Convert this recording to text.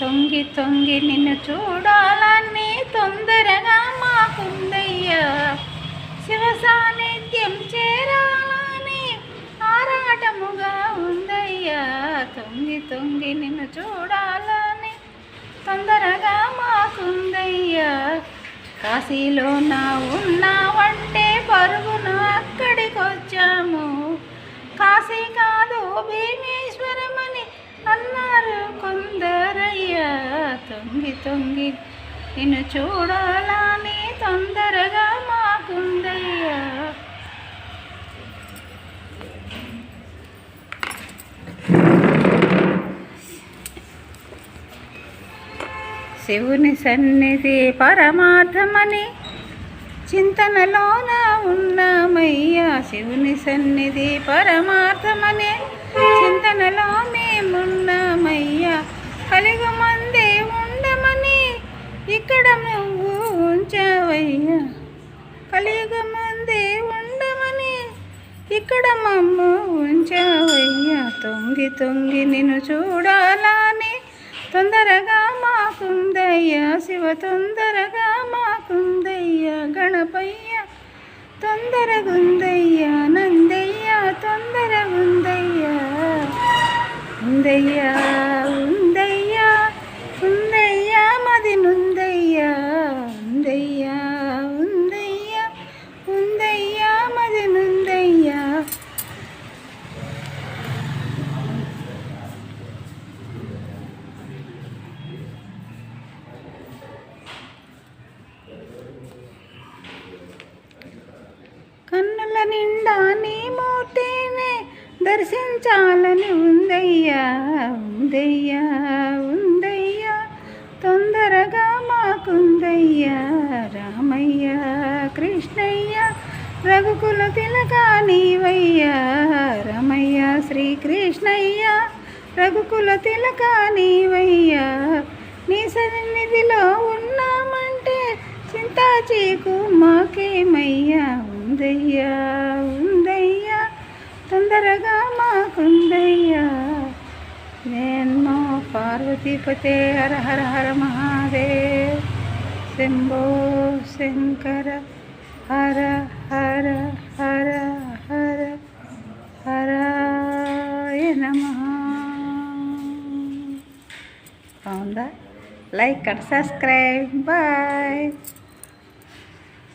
తొంగి తొంగి నిన్ను చూడాలని తొందరగా మాకుందయ్యా, శివ సాన్నిధ్యం చేరాలని ఆరాటముగా ఉందయ్యా. తొంగి తొంగి నిన్ను చూడాలని తొందరగా మాకుందయ్యా. కాశీలో నా ఉన్నావంటే పరుగున అక్కడికొచ్చాము, కాశీ కాదు భీమేశ్వరమని అన్నారు కొందరయ్యా. తొంగి తొంగి నిన్ను చూడాలని తొందరగా మాకుందయ్యా. శివుని సన్నిధి పరమార్థమని చింతనలోన ఉన్నామయ్యా, శివుని సన్నిధి పరమార్థమని చింతనలో మేమున్నామయ్యా. కలిగు మందే ఉండమని ఇక్కడ నువ్వు ఉంచావయ్యా, కలియుగ మందే ఉండమని ఇక్కడ మమ్ము ఉంచావయ్యా. తొంగి తొంగి నిన్ను చూడాలని తొందరగా మాకుందయ్యా, శివ తొందరగా మాకుందయ్యా. గణపయ్య తొందరగుందయ్యా, నందయ్య తొందరగుందయ్యా. ఉందయ్యా ఉందయ్యా ఉందయ్యా మది నుందయ్యా, ఉందయ్యా ఉందయ్యా ఉందయ్యా మది నుందయ్యా. కన్నుల నిండా నీ మూర్తినే దర్శించాలని ఉందయ్యా, ఉందయ్యా ఉందయ్యా తొందరగా మాకుందయ్యా. రామయ్య కృష్ణయ్య రఘుకుల తిలక నీవయ్యా, రమయ్య శ్రీకృష్ణయ్య రఘుకుల తిలక నీవయ్యా. నీ సన్నిధిలో ఉన్నామంటే చింతా చీకు మాకేమయ్యా. ఉందయ్యా ఉందయ్యా తొందరగా మాకుందయ్యా. నేను పార్వతీపతే హర హర హర మహాదేవ్, శంభో శంకర హర హర హర హర హరాయ నమః. బాగుందా? Like and subscribe. బాయ్.